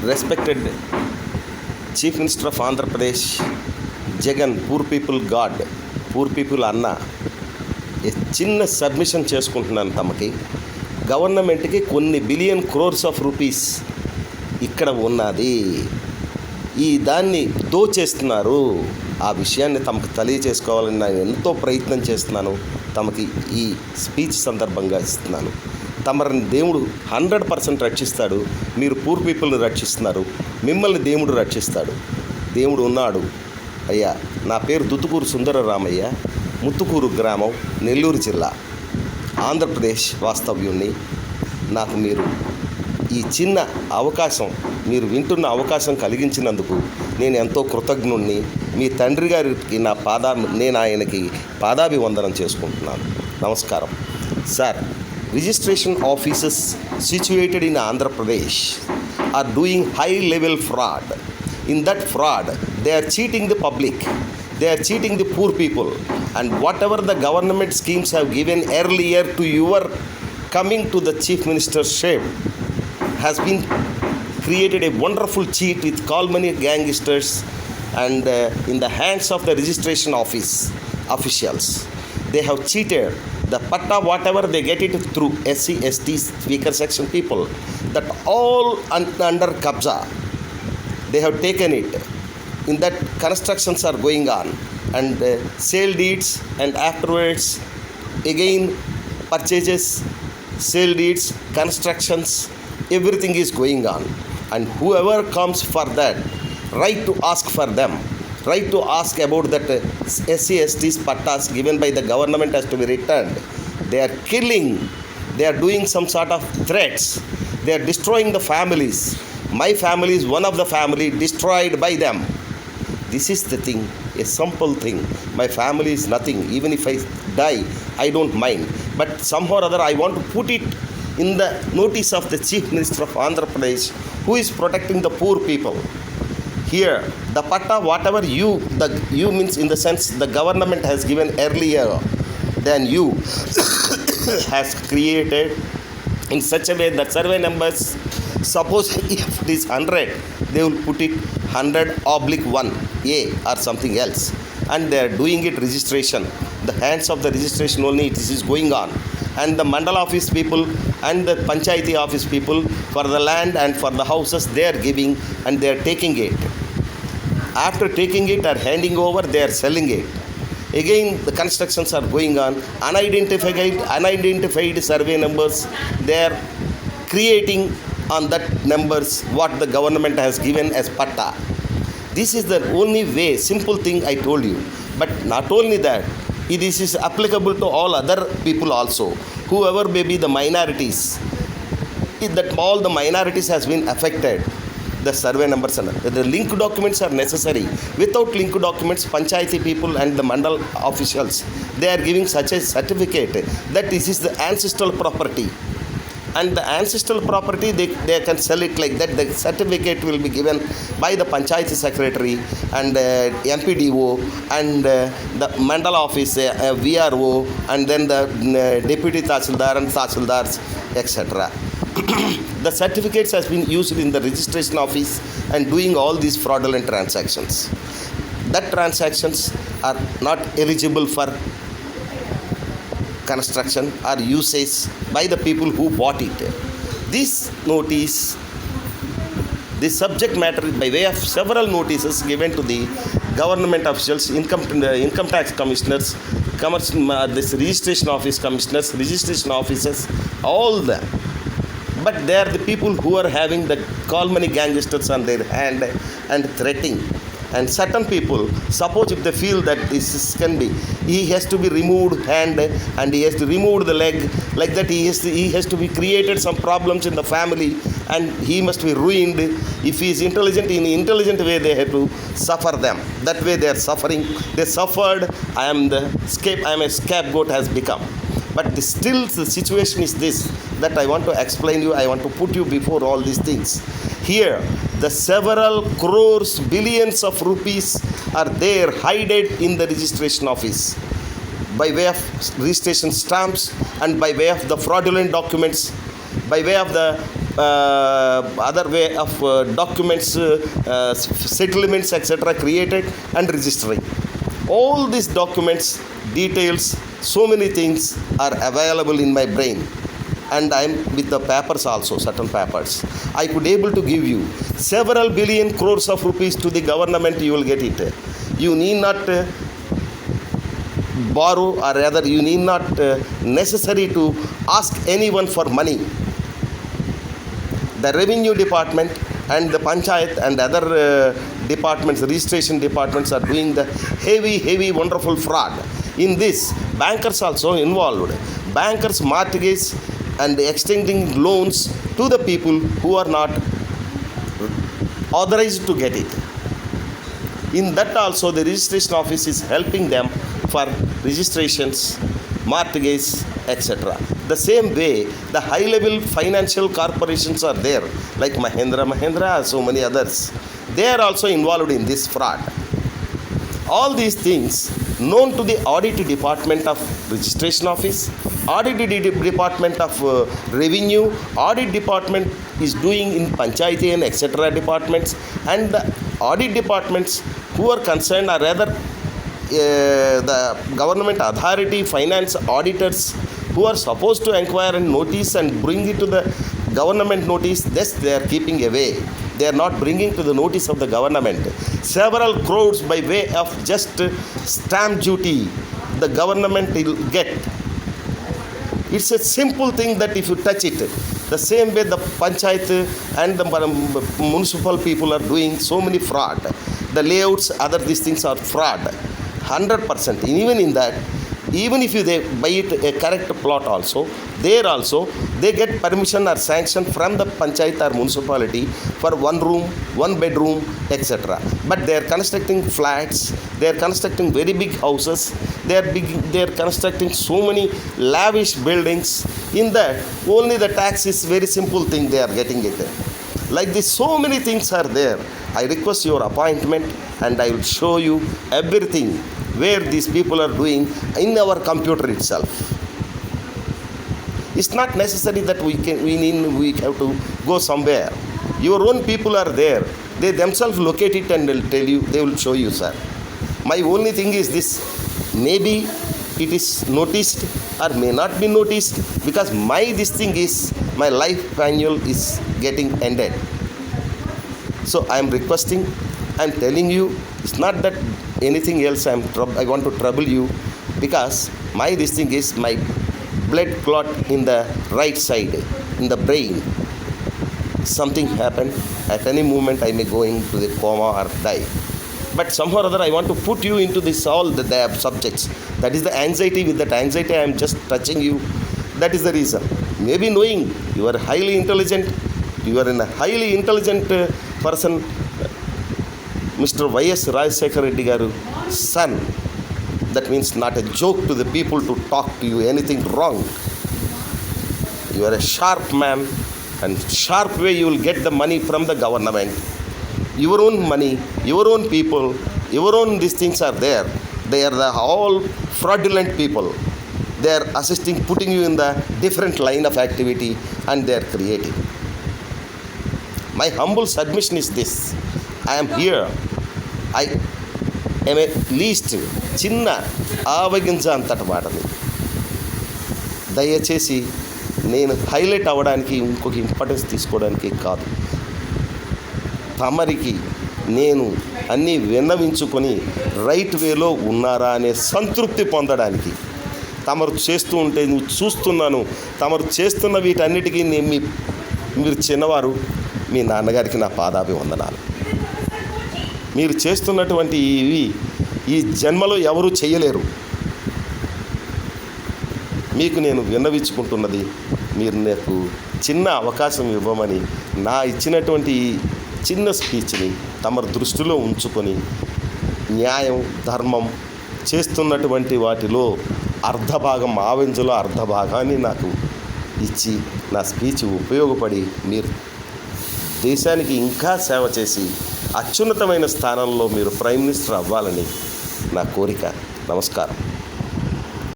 Respected Chief Minister of Andhra Pradesh, Jagan, poor people God, poor people Anna, చిన్న submission చేసుకుంటున్నాను. తమకి గవర్నమెంట్కి కొన్ని బిలియన్ క్రోర్స్ ఆఫ్ రూపీస్ ఇక్కడ ఉన్నది, ఈ దాన్ని దోచేస్తున్నారు. ఆ విషయాన్ని తమకు తెలియచేసుకోవాలని నేను ఎంతో ప్రయత్నం చేస్తున్నాను. తమకి ఈ స్పీచ్ సందర్భంగా ఇస్తున్నాను. తమరిని దేవుడు 100% రక్షిస్తాడు. మీరు పూర్ పీపుల్ని రక్షిస్తున్నారు, మిమ్మల్ని దేవుడు రక్షిస్తాడు. దేవుడు ఉన్నాడు. అయ్యా, నా పేరు దుత్తుకూరు సుందరరామయ్య, ముత్తుకూరు గ్రామం, నెల్లూరు జిల్లా, ఆంధ్రప్రదేశ్ వాస్తవ్యుణ్ణి. నాకు మీరు ఈ చిన్న అవకాశం, మీరు వింటున్న అవకాశం కలిగించినందుకు నేను ఎంతో కృతజ్ఞుణ్ణి. మీ తండ్రి గారికి నేను ఆయనకి పాదాభివందనం చేసుకుంటున్నాను. నమస్కారం sir. Registration offices situated in Andhra Pradesh are doing high level fraud. In that fraud, they are cheating the public, they are cheating the poor people, and whatever the government schemes have given earlier to your coming to the chief ministership has been created a wonderful cheat with Kalmani gangsters and in the hands of the registration office officials. They have cheated the patta, whatever they get it through SC, ST, weaker section people, that all under kabza. They have taken it. In that, constructions are going on, and sale deeds, and afterwards again purchases, sale deeds, constructions, everything is going on. And whoever comes for that, right to ask for them, right to ask about that SC, ST's pattas given by the government has to be returned. They are killing, they are doing some sort of threats, they are destroying the families. My family is one of the family destroyed by them. This is the thing, a simple thing. My family is nothing. Even if I die, I don't mind. But somehow or other I want to put it in the notice of the Chief Minister of Andhra Pradesh, who is protecting the poor people. Here, the patta, whatever you means in the sense the government has given earlier than you has created in such a way that survey numbers, suppose if it is 100, they will put it 100/1A or something else, and they are doing it registration. The hands of the registration only this is going on, and the mandal office people and the panchayati office people for the land and for the houses they are giving, and they are taking it. After taking it or handing over, they are selling it. Again, the constructions are going on. Unidentified survey numbers, they are creating on that numbers what the government has given as patta. This is the only way, simple thing I told you. But not only that, this is applicable to all other people also, whoever may be the minorities. That all the minorities has been affected. The survey numbers and the link documents are necessary. Without link documents, panchayati people and the mandal officials, they are giving such a certificate that this is the ancestral property, and the ancestral property they can sell it like that. The certificate will be given by the panchayati secretary and MPDO and the mandal office VRO, and then the deputy tahsildar and tahsildars, etc. The certificates has been used in the registration office and doing all these fraudulent transactions. That transactions are not eligible for construction or usage by the people who bought it. This notice, this subject matter by way of several notices given to the government officials, income tax commissioners, this registration office commissioners, registration officers, all them. But they are the people who are having the Kalmani gangsters on their hand and threatening. And certain people, suppose if they feel that this can be, he has to be removed hand and he has to remove the leg, like that he has to be created some problems in the family, and he must be ruined. If he is intelligent, in intelligent way they have to suffer them. That way they are suffering. They suffered. I am a scapegoat has become. But still the situation is this, that I want to explain you, I want to put you before all these things. Here, the several crores, billions of rupees are there hidden in the registration office by way of registration stamps and by way of the fraudulent documents, by way of the other way of documents, settlements, etc. created and registering. All these documents, details, so many things are available in my brain. And I am with the papers also, certain papers. I could able to give you several billion crores of rupees to the government, you will get it. You need not borrow, or rather you need not necessary to ask anyone for money. The revenue department and the panchayat and other departments, registration departments are doing the heavy wonderful fraud. In this, bankers also involved. Bankers mortgage and extending loans to the people who are not authorized to get it. In that also the registration office is helping them for registrations, mortgage, etc. The same way the high level financial corporations are there, like Mahindra, so many others. They are also involved in this fraud. All these things known to the audit department of registration office, audit department of revenue, audit department is doing in panchayati and etc. departments, and the audit departments who are concerned are rather the government authority, finance auditors who are supposed to inquire and notice and bring it to the government notice. This they are keeping away. They are not bringing to the notice of the government. Several crores by way of just stamp duty the government will get. It's a simple thing that if you touch it, the same way the panchayat and the municipal people are doing so many fraud. The layouts, other these things are fraud. 100%. Even in that, even if they buy it a correct plot also, there also they get permission or sanction from the panchayat or municipality for one room, one bedroom, etc. But they are constructing flats, they are constructing very big houses, they are constructing so many lavish buildings. In that, only the tax is very simple thing they are getting it. Like this, so many things are there. I request your appointment and I will show you everything where these people are doing in our computer itself. It's not necessary that we have to go somewhere. Your own people are there. They themselves locate it and will tell you, they will show you, sir. My only thing is this, maybe it is noticed or may not be noticed, because my life manual is getting ended. So I am requesting, I am telling you, it's not that anything else I want to trouble you, because my blood clot in the right side, in the brain. Something happened, at any moment I may go into the coma or die. But somehow or other I want to put you into this all the subjects. That is the anxiety. With that anxiety I am just touching you. That is the reason. Maybe knowing you are highly intelligent, you are a highly intelligent person, Mr. Y.S. Rajashekar Reddy Garu, son. That means not a joke to the people to talk to you anything wrong. You are a sharp man, and sharp way you will get the money from the government. Your own money, your own people, your own these things are there. They are all fraudulent people. They are assisting, putting you in the different line of activity, and they are creating. My humble submission is this. I am here. I am at least చిన్న ఆవగింజ అంతటి వాడని. దయచేసి నేను highlight అవ్వడానికి ఇంకొక importance తీసుకోవడానికి కాదు, తమరికి నేను అన్నీ విన్నవించుకొని రైట్ వేలో ఉన్నారా అనే సంతృప్తి పొందడానికి. తమరు చేస్తూ ఉంటే నువ్వు చూస్తున్నాను, తమరు చేస్తున్న వీటన్నిటికీ మీరు చిన్నవారు, మీ నాన్నగారికి నా పాదాభివందనాలు. మీరు చేస్తున్నటువంటి ఈ జన్మలో ఎవరూ చేయలేరు. మీకు నేను విన్నవించుకుంటున్నది, మీరు నాకు చిన్న అవకాశం ఇవ్వమని, నా ఇచ్చినటువంటి చిన్న స్పీచ్ని తమరు దృష్టిలో ఉంచుకొని న్యాయం, ధర్మం చేస్తున్నటువంటి వాటిలో అర్ధభాగం, ఆవెంజలో అర్ధభాగాన్ని నాకు ఇచ్చి నా స్పీచ్ ఉపయోగపడి మీరు దేశానికి ఇంకా సేవ చేసి అత్యున్నతమైన స్థానంలో మీరు ప్రైమ్ మినిస్టర్ అవ్వాలని నా కోరిక. నమస్కారం.